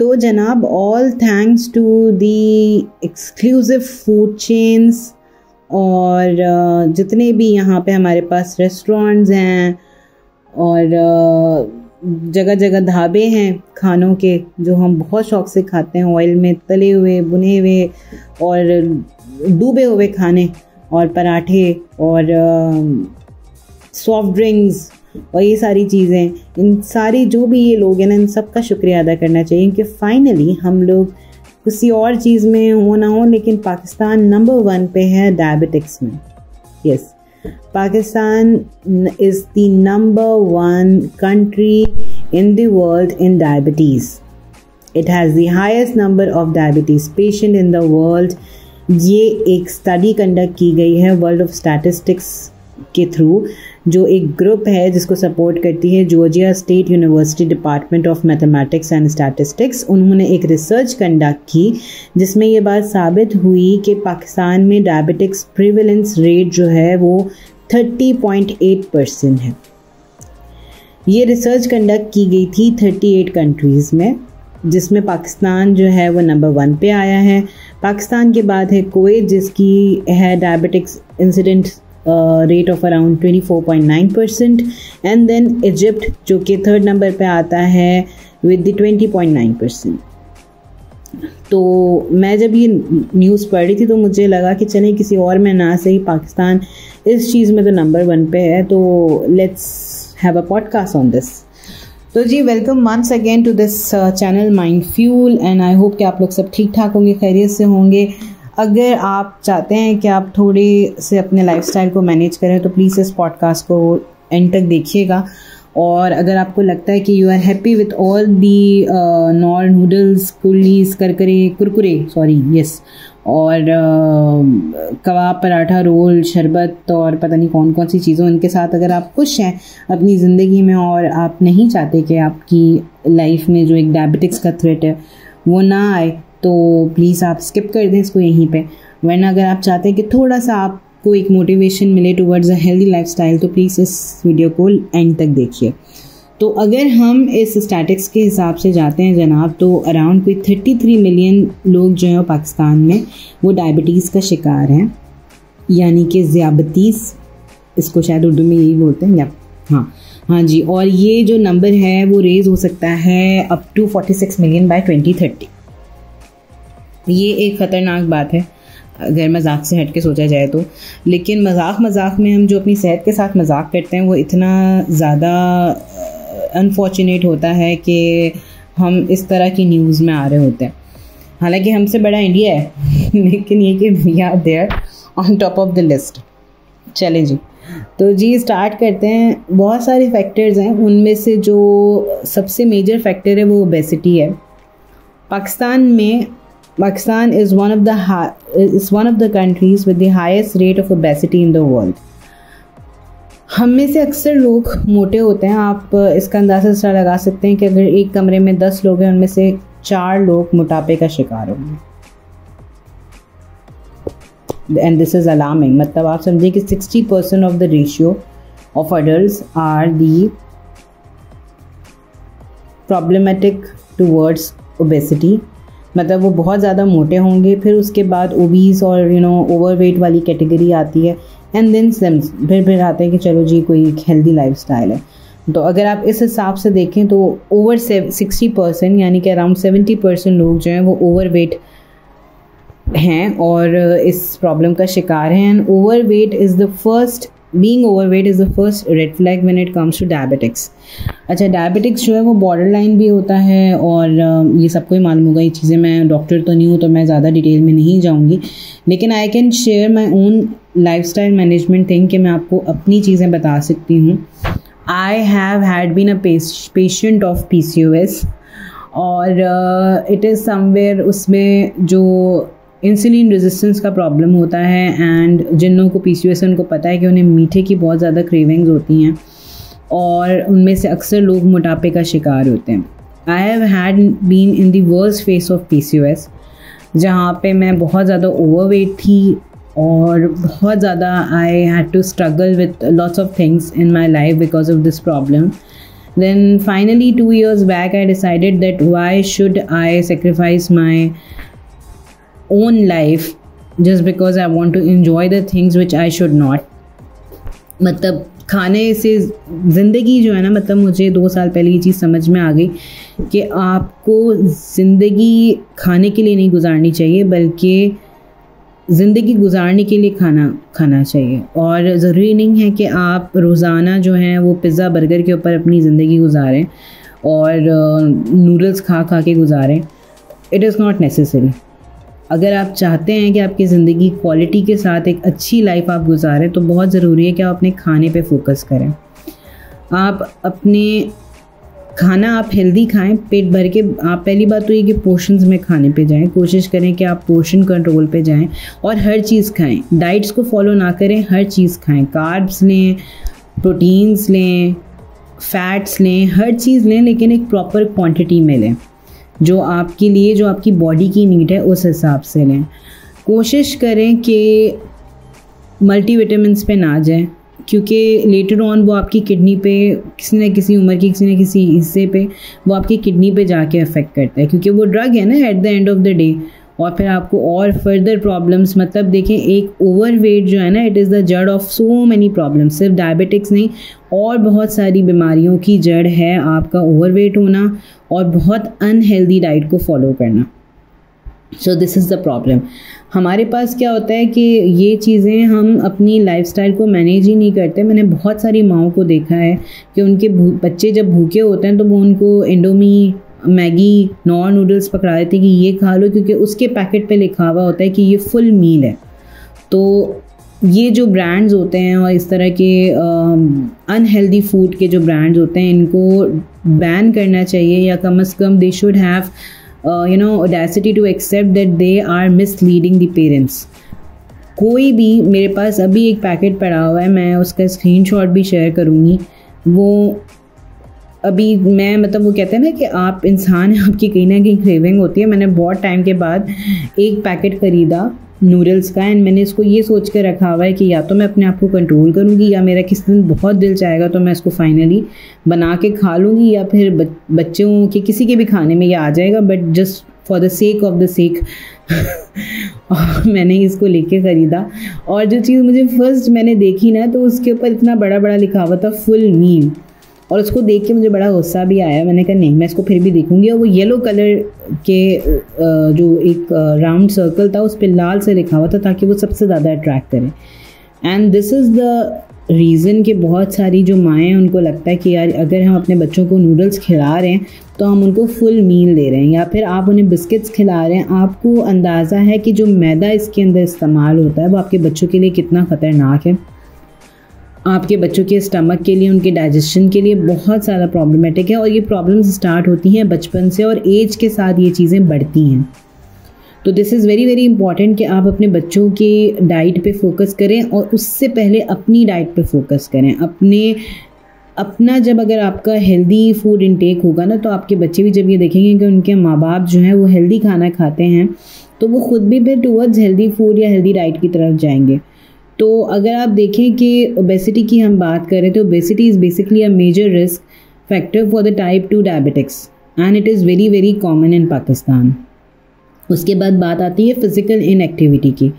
तो जनाब, all thanks to the exclusive food chains और जितने भी यहाँ पे हमारे पास रेस्टोरेंट्स हैं और जगह जगह ढाबे हैं खानों के, जो हम बहुत शौक़ से खाते हैं, ऑयल में तले हुए, बुने हुए और डूबे हुए खाने, और पराठे और सॉफ्ट ड्रिंक्स और ये सारी चीज़ें, इन सारी जो भी ये लोग हैं ना, इन सब का शुक्रिया अदा करना चाहिए कि फ़ाइनली हम लोग किसी और चीज़ में हो ना हो, लेकिन पाकिस्तान नंबर 1 पे है डायबिटिक्स में। Yes, Pakistan is the number 1 country in the world in diabetes. It has the highest number of diabetes patient in the world. ये एक स्टडी कंडक्ट की गई है वर्ल्ड ऑफ स्टैटिस्टिक्स के थ्रू, जो एक ग्रुप है जिसको सपोर्ट करती है Georgia state university department of mathematics and statistics. उन्होंने एक रिसर्च कंडक्ट की जिसमें ये बात साबित हुई कि पाकिस्तान में डायबिटिक्स प्रिवेलेंस रेट जो है वो 30.8% है। ये रिसर्च कंडक्ट की गई थी 38 कंट्रीज़ में, जिसमें पाकिस्तान जो है वो नंबर 1 पे आया है। पाकिस्तान के बाद है कुवैत, जिसकी है diabetics incident rate of around 24.9%, and then Egypt जो कि 3rd नंबर पे आता है विद द 20.9%। तो मैं जब ये न्यूज़ पढ़ रही थी तो मुझे लगा कि चलें किसी और में ना सही, पाकिस्तान इस चीज़ में तो नंबर 1 पे है, तो let's have a podcast on this. तो जी, welcome once again to this channel mind fuel, and I hope कि आप लोग सब ठीक ठाक होंगे, खैरियत से होंगे। अगर आप चाहते हैं कि आप थोड़े से अपने लाइफस्टाइल को मैनेज करें तो प्लीज़ इस पॉडकास्ट को एंड तक देखिएगा। और अगर आपको लगता है कि you are happy with all the Knorr noodles, कुलीस, कुरकुरे और कबाब, पराठा, रोल, शरबत और पता नहीं कौन कौन सी चीज़ों, इनके साथ अगर आप खुश हैं अपनी ज़िंदगी में और आप नहीं चाहते कि आपकी लाइफ में जो एक डायबिटिक्स का थ्रेट है वो ना आए, तो प्लीज़ आप स्किप कर दें इसको यहीं पे। वरना अगर आप चाहते हैं कि थोड़ा सा आपको एक मोटिवेशन मिले टुवर्ड्स अ हेल्दी लाइफस्टाइल, तो प्लीज़ इस वीडियो को एंड तक देखिए। तो अगर हम इस स्टैटिक्स के हिसाब से जाते हैं जनाब, तो अराउंड कोई 33 मिलियन लोग जो हैं पाकिस्तान में वो डायबिटीज़ का शिकार हैं, यानी कि ज़ियाबतीस, इसको शायद उर्दू में यही बोलते हैं, या हाँ जी। और ये जो नंबर है वो रेज़ हो सकता है अप टू 46 मिलियन बाय 2030। ये एक ख़तरनाक बात है अगर मजाक से हट के सोचा जाए तो, लेकिन मजाक में हम जो अपनी सेहत के साथ मजाक करते हैं वो इतना ज़्यादा अनफॉर्चुनेट होता है कि हम इस तरह की न्यूज़ में आ रहे होते हैं। हालांकि हमसे बड़ा इंडिया है लेकिन ये कि we are there on top of the list. चलें जी, तो जी स्टार्ट करते हैं। बहुत सारे फैक्टर्स हैं, उनमें से जो सबसे मेजर फैक्टर है वो ओबेसिटी है। Pakistan is one of the countries with the highest rate of obesity in the world. हम में से अक्सर लोग मोटे होते हैं। आप इसका अंदाज़ा इस तरह लगा सकते हैं कि अगर एक कमरे में 10 लोग हैं, उनमें से 4 लोग मोटापे का शिकार होंगे। And this is alarming. मतलब आप समझिए कि 60% of the ratio of adults are the problematic towards obesity. मतलब वो बहुत ज़्यादा मोटे होंगे, फिर उसके बाद ओबीस और ओवरवेट वाली कैटेगरी आती है, एंड देन स्लिम्स, फिर आते हैं कि चलो जी कोई एक हेल्दी लाइफस्टाइल है। तो अगर आप इस हिसाब से देखें तो ओवर 60% यानी कि अराउंड 70% लोग जो हैं वो ओवरवेट हैं और इस प्रॉब्लम का शिकार हैं। And being overweight is the first red flag when it comes to diabetics. अच्छा, डायबिटिक्स जो है वो बॉर्डर लाइन भी होता है और ये सबको ही मालूम होगा ये चीज़ें। मैं डॉक्टर तो नहीं हूँ तो मैं ज़्यादा डिटेल में नहीं जाऊँगी, लेकिन I can share my own lifestyle management thing कि मैं आपको अपनी चीज़ें बता सकती हूँ। I have had been a patient of PCOS और इट इज़ समवेयर उसमें जो इंसुलिन रेजिस्टेंस का प्रॉब्लम होता है, एंड जिन लोगों को PCOS है उनको पता है कि उन्हें मीठे की बहुत ज़्यादा क्रेविंग्स होती हैं और उनमें से अक्सर लोग मोटापे का शिकार होते हैं। I have had been in the worst phase of PCOS, जहाँ पे मैं बहुत ज़्यादा ओवरवेट थी और बहुत ज़्यादा I had to struggle with lots of things in my life because of this problem. Then finally 2 years back I decided that why should I sacrifice my own life just because I want to enjoy the things which I should not. मतलब खाने से ज़िंदगी जो है ना, मतलब मुझे 2 साल पहले ये चीज़ समझ में आ गई कि आपको ज़िंदगी खाने के लिए नहीं गुजारनी चाहिए, बल्कि ज़िंदगी गुजारने के लिए खाना चाहिए। और ज़रूरी नहीं है कि आप रोज़ाना जो है वो पिज़्ज़ा बर्गर के ऊपर अपनी ज़िंदगी गुजारें और नूडल्स खा के गुजारें। It is not necessary. अगर आप चाहते हैं कि आपकी ज़िंदगी क्वालिटी के साथ एक अच्छी लाइफ आप गुजारें तो बहुत ज़रूरी है कि आप अपने खाने पे फोकस करें। आप अपने खाना आप हेल्दी खाएं, पेट भर के। आप पहली बात तो ये कि पोर्शंस में खाने पे जाएं, कोशिश करें कि आप पोर्शन कंट्रोल पे जाएं और हर चीज़ खाएं। डाइट्स को फॉलो ना करें, हर चीज़ खाएं। कार्ब्स लें, प्रोटीन्स लें, फैट्स लें, हर चीज़ लें, लेकिन एक प्रॉपर क्वांटिटी में लें। जो आपके लिए, जो आपकी बॉडी की नीड है उस हिसाब से लें। कोशिश करें कि मल्टीविटामिन्स पे ना जाएं, क्योंकि लेटर ऑन वो आपकी किडनी पे किसी न किसी उम्र की किसी न किसी हिस्से पे वो आपकी किडनी पे जाके अफेक्ट करता है, क्योंकि वो ड्रग है ना at the end of the day. और फिर आपको और फर्दर प्रॉब्लम्स, मतलब देखें एक ओवरवेट जो है ना, इट इज़ द जड़ ऑफ सो मैनी प्रॉब्लम्स। सिर्फ डायबिटिक्स नहीं, और बहुत सारी बीमारियों की जड़ है आपका ओवरवेट होना और बहुत अनहेल्दी डाइट को फॉलो करना। So this is the problem. हमारे पास क्या होता है कि ये चीज़ें हम अपनी लाइफस्टाइल को मैनेज ही नहीं करते। मैंने बहुत सारी माओं को देखा है कि उनके बच्चे जब भूखे होते हैं तो वो उनको इंडोमी, मैगी, नॉर नूडल्स पकड़ा देते हैं कि ये खा लो, क्योंकि उसके पैकेट पे लिखा हुआ होता है कि ये फुल मील है। तो ये जो ब्रांड्स होते हैं और इस तरह के अनहेल्दी फूड के जो ब्रांड्स होते हैं, इनको बैन करना चाहिए, या कम से कम they should have audacity to accept that they are misleading the parents. कोई भी, मेरे पास अभी एक पैकेट पड़ा हुआ है, मैं उसका स्क्रीनशॉट भी शेयर करूँगी। वो अभी मैं, मतलब वो कहते हैं ना कि आप इंसान हैं, आपकी कहीं ना कहीं क्रेविंग होती है। मैंने बहुत टाइम के बाद एक पैकेट ख़रीदा नूडल्स का, एंड मैंने इसको ये सोच कर रखा हुआ है कि या तो मैं अपने आप को कंट्रोल करूँगी, या मेरा किसी दिन बहुत दिल चाहेगा तो मैं इसको फाइनली बना के खा लूँगी, या फिर बच्चों के किसी के भी खाने में ये आ जाएगा, but just for the sake of the sake मैंने इसको लेके ख़रीदा। और जो चीज़ मुझे फर्स्ट मैंने देखी ना, तो उसके ऊपर इतना बड़ा बड़ा लिखा हुआ था फुल मील, और उसको देख के मुझे बड़ा गुस्सा भी आया। मैंने कहा नहीं, मैं इसको फिर भी देखूंगी। और वो येलो कलर के जो एक राउंड सर्कल था उस पर लाल से लिखा हुआ था, ताकि वो सबसे ज़्यादा अट्रैक्ट करे। And this is the reason कि बहुत सारी जो माएँ हैं उनको लगता है कि यार अगर हम अपने बच्चों को नूडल्स खिला रहे हैं तो हम उनको फुल मील दे रहे हैं, या फिर आप उन्हें बिस्किट्स खिला रहे हैं। आपको अंदाज़ा है कि जो मैदा इसके अंदर इस्तेमाल होता है वो आपके बच्चों के लिए कितना ख़तरनाक है। आपके बच्चों के स्टमक के लिए, उनके डाइजेशन के लिए बहुत ज़्यादा प्रॉब्लमेटिक है। और ये प्रॉब्लम्स स्टार्ट होती हैं बचपन से, और एज के साथ ये चीज़ें बढ़ती हैं। तो this is very very important कि आप अपने बच्चों की डाइट पे फोकस करें, और उससे पहले अपनी डाइट पे फोकस करें। अपना जब अगर आपका हेल्दी फूड इनटेक होगा ना, तो आपके बच्चे भी जब ये देखेंगे कि उनके माँ बाप जो हैं वो हेल्दी खाना खाते हैं, तो वो ख़ुद भी फिर टूवर्ड्स हेल्दी फूड या हेल्दी डाइट की तरफ जाएंगे। तो अगर आप देखें कि ओबेसिटी की हम बात करें, तो obesity is basically a major risk factor for the type 2 diabetics, and it is very very common in Pakistan. उसके बाद बात आती है फ़िज़िकल इनएक्टिविटी की।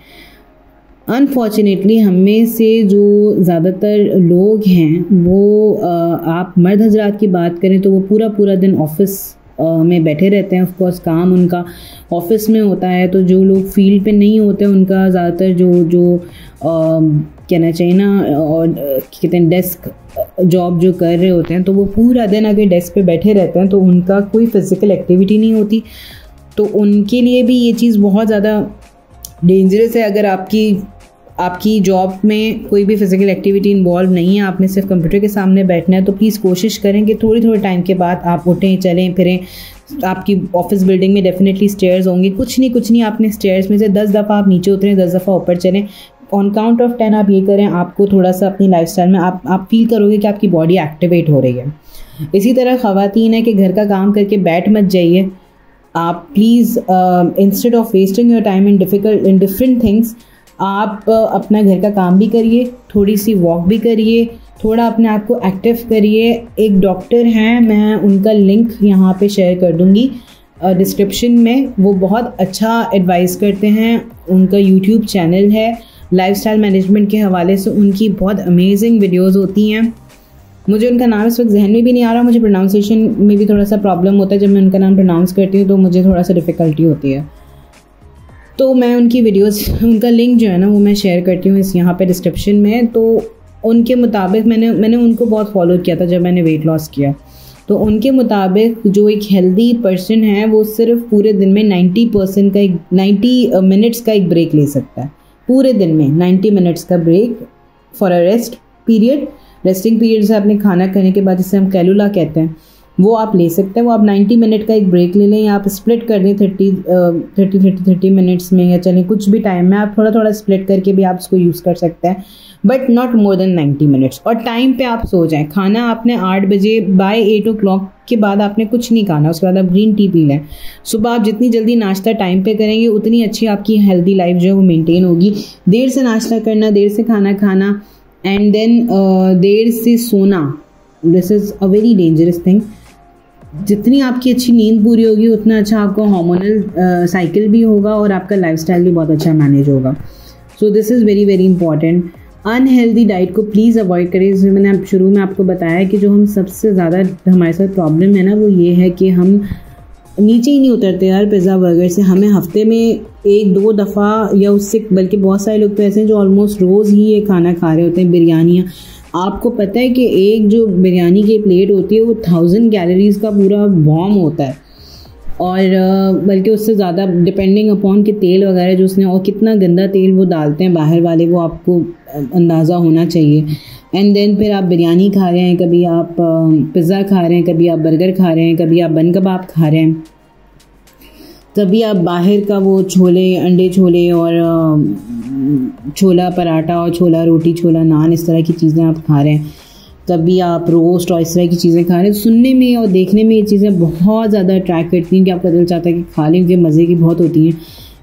अनफॉर्चुनेटली हम में से जो ज़्यादातर लोग हैं वो आप मर्द हजरात की बात करें तो वो पूरा दिन ऑफिस में बैठे रहते हैं। ऑफ कोर्स काम उनका ऑफिस में होता है, तो जो लोग फील्ड पे नहीं होते उनका ज़्यादातर जो कहना चाहिए ना, और कहते हैं डेस्क जॉब जो कर रहे होते हैं, तो वो पूरा दिन अगर डेस्क पे बैठे रहते हैं तो उनका कोई फिज़िकल एक्टिविटी नहीं होती। तो उनके लिए भी ये चीज़ बहुत ज़्यादा डेंजरस है। अगर आपकी जॉब में कोई भी फिज़िकल एक्टिविटी इन्वॉल्व नहीं है, आपने सिर्फ कंप्यूटर के सामने बैठना है, तो प्लीज़ कोशिश करें कि थोड़े टाइम के बाद आप उठें, चलें फिरें। आपकी ऑफिस बिल्डिंग में डेफिनेटली स्टेयर्स होंगी, कुछ नहीं आपने स्टेयर्स में से 10 दफ़ा आप नीचे उतरें, 10 दफ़ा ऊपर चलें। ऑन काउंट ऑफ 10 आप ये करें, आपको थोड़ा सा अपनी लाइफस्टाइल में आप फील करोगे कि आपकी बॉडी एक्टिवेट हो रही है। इसी तरह ख़वातीन है कि घर का काम करके बैठ मत जाइए। आप please instead of wasting your time in different things, आप अपना घर का काम भी करिए, थोड़ी सी वॉक भी करिए, थोड़ा अपने आप को एक्टिव करिए। एक डॉक्टर हैं, मैं उनका लिंक यहाँ पे शेयर कर दूँगी डिस्क्रिप्शन में। वो बहुत अच्छा एडवाइस करते हैं। उनका यूट्यूब चैनल है, लाइफस्टाइल मैनेजमेंट के हवाले से उनकी बहुत अमेजिंग वीडियोस होती हैं। मुझे उनका नाम इस वक्त जहन में भी नहीं आ रहा, मुझे प्रोनाउंसिएशन में भी थोड़ा सा प्रॉब्लम होता है। जब मैं उनका नाम प्रोनाउंस करती हूँ तो मुझे थोड़ा सा डिफ़िकल्टी होती है। तो मैं उनकी वीडियोस, उनका लिंक जो है ना वो मैं शेयर करती हूँ इस यहाँ पे डिस्क्रिप्शन में। तो उनके मुताबिक मैंने उनको बहुत फॉलो किया था जब मैंने वेट लॉस किया। तो उनके मुताबिक जो एक हेल्दी पर्सन है वो सिर्फ पूरे दिन में 90 मिनट्स का एक ब्रेक ले सकता है। पूरे दिन में 90 मिनट्स का break for a rest period. Resting period से आपने खाना खाने के बाद, जिसे हम कैलुला कहते हैं, वो आप ले सकते हैं। वो आप 90 मिनट का एक ब्रेक ले लें, या आप स्प्लिट कर दें 30 मिनट्स में, या चलें कुछ भी टाइम में आप थोड़ा थोड़ा स्प्लिट करके भी आप इसको यूज़ कर सकते हैं, but not more than 90 minutes. और टाइम पे आप सो जाएं। खाना आपने 8 बजे बाय 8 o'clock के बाद आपने कुछ नहीं खाना। उसके बाद आप ग्रीन टी पी लें। सुबह आप जितनी जल्दी नाश्ता टाइम पे करेंगे उतनी अच्छी आपकी हेल्दी लाइफ जो है वो मेंटेन होगी। देर से नाश्ता करना, देर से खाना खाना एंड देन देर से सोना, this is a very dangerous thing. जितनी आपकी अच्छी नींद पूरी होगी उतना अच्छा आपका हार्मोनल साइकिल भी होगा और आपका लाइफस्टाइल भी बहुत अच्छा मैनेज होगा। So this is very very important. Unhealthy diet को प्लीज़ अवॉइड करें। जैसे मैंने शुरू में आपको बताया कि जो हम सबसे ज़्यादा हमारे साथ प्रॉब्लम है ना वो ये है कि हम नीचे ही नहीं उतरते यार पिज़्ज़ा बर्गर से। हमें हफ्ते में 1-2 दफ़ा या उससे, बल्कि बहुत सारे लोग तो ऐसे हैं जो ऑलमोस्ट रोज़ ही ये खाना खा रहे होते हैं, बिरयानियाँ। आपको पता है कि एक जो बिरयानी की प्लेट होती है वो 1000 कैलोरीज़ का पूरा बॉम्ब होता है, और बल्कि उससे ज़्यादा, डिपेंडिंग अपॉन कि तेल वगैरह जो उसने, और कितना गंदा तेल वो डालते हैं बाहर वाले, वो आपको अंदाज़ा होना चाहिए। एंड देन फिर आप बिरयानी खा रहे हैं, कभी आप पिज़्ज़ा खा रहे हैं, कभी आप बर्गर खा रहे हैं, कभी आप बन कबाब खा रहे हैं, कभी आप बाहर का वो छोले, अंडे छोले और छोला पराठा और छोला रोटी, छोला नान, इस तरह की चीज़ें आप खा रहे हैं, कभी आप रोस्ट और इस तरह की चीज़ें खा रहे हैं। सुनने में और देखने में ये चीज़ें बहुत ज़्यादा अट्रैक्ट करती हैं कि आपका दिल चाहता है कि खा लें, क्योंकि मज़े की बहुत होती हैं।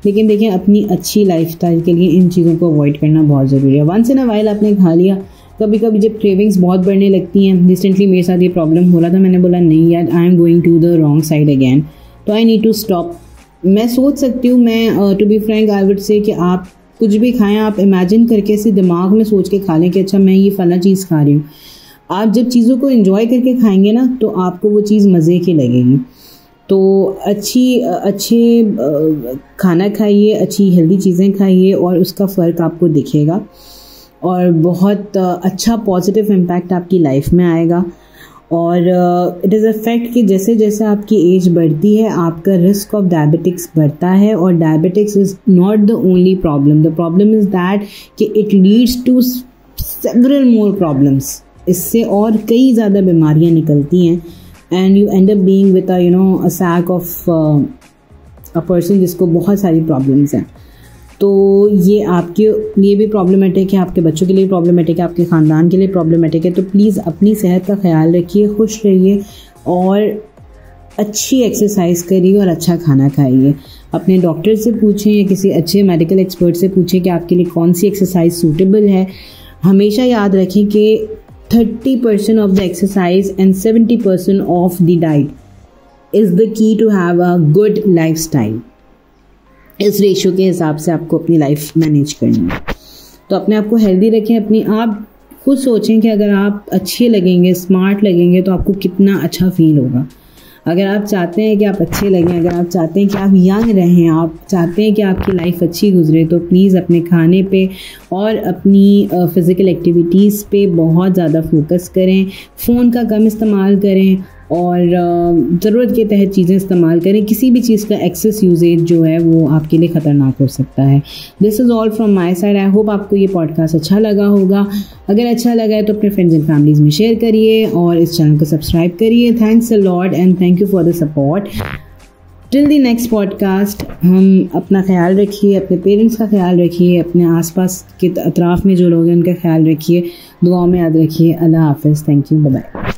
लेकिन देखें, अपनी अच्छी लाइफस्टाइल के लिए इन चीज़ों को अवॉइड करना बहुत ज़रूरी है। वंस इन अ वाइल आपने खा लिया। कभी कभी जब क्रेविंग्स बहुत बढ़ने लगती हैं, रिसेंटली मेरे साथ ये प्रॉब्लम हो रहा था, मैंने बोला नहीं यार, I am going to the wrong side again, तो आई नीड टू स्टॉप। मैं सोच सकती हूँ, मैं to be frank I would say कि आप कुछ भी खाएं, आप इमेजिन करके इसे दिमाग में सोच के खा लें कि अच्छा मैं ये फला चीज़ खा रही हूँ। आप जब चीज़ों को एंजॉय करके खाएंगे ना तो आपको वो चीज़ मज़े की लगेगी। तो अच्छे खाना खाइए, अच्छी हेल्दी चीज़ें खाइए और उसका फ़र्क आपको दिखेगा और बहुत अच्छा पॉजिटिव इम्पैक्ट आपकी लाइफ में आएगा। और इट इज़ अ फैक्ट कि जैसे जैसे आपकी एज बढ़ती है आपका रिस्क ऑफ डायबिटिक्स बढ़ता है, और diabetics is not the only problem. The problem is that कि it leads to several more problems. इससे और कई ज़्यादा बीमारियां निकलती हैं and you end up being with a sack of a person जिसको बहुत सारी प्रॉब्लम्स हैं। तो ये आपके लिए भी प्रॉब्लमेटिक है, आपके बच्चों के लिए प्रॉब्लमेटिक है, आपके ख़ानदान के लिए प्रॉब्लमेटिक है। तो प्लीज़ अपनी सेहत का ख्याल रखिए, खुश रहिए और अच्छी एक्सरसाइज करिए और अच्छा खाना खाइए। अपने डॉक्टर से पूछें या किसी अच्छे मेडिकल एक्सपर्ट से पूछें कि आपके लिए कौन सी एक्सरसाइज सूटेबल है। हमेशा याद रखें कि 30% of the exercise and 70% of the diet is the key to have a good lifestyle। इस रेशियो के हिसाब से आपको अपनी लाइफ मैनेज करनी है। तो अपने आप को हेल्दी रखें। अपनी आप खुद सोचें कि अगर आप अच्छे लगेंगे, स्मार्ट लगेंगे तो आपको कितना अच्छा फील होगा। अगर आप चाहते हैं कि आप अच्छे लगें, अगर आप चाहते हैं कि आप यंग रहें, आप चाहते हैं कि आपकी लाइफ अच्छी गुजरे, तो प्लीज़ अपने खाने पे और अपनी फ़िज़िकल एक्टिविटीज़ पे बहुत ज़्यादा फोकस करें। फ़ोन का कम इस्तेमाल करें और ज़रूरत के तहत चीज़ें इस्तेमाल करें। किसी भी चीज़ का एक्सेस यूजेज जो है वो आपके लिए ख़तरनाक हो सकता है। This is all from my side. I hope आपको ये पॉडकास्ट अच्छा लगा होगा। अगर अच्छा लगा है तो अपने फ्रेंड्स एंड फैमिलीज़ में शेयर करिए और इस चैनल को सब्सक्राइब करिए। Thanks a lot and thank you for the support. Till the next podcast, हम अपना ख्याल रखिए, अपने पेरेंट्स का ख्याल रखिए, अपने आसपास के अतराफ़ में जो लोग हैं उनका ख्याल रखिए, दुआओं में याद रखिए। अल्लाह हाफ़िज़। Thank you. Bye bye.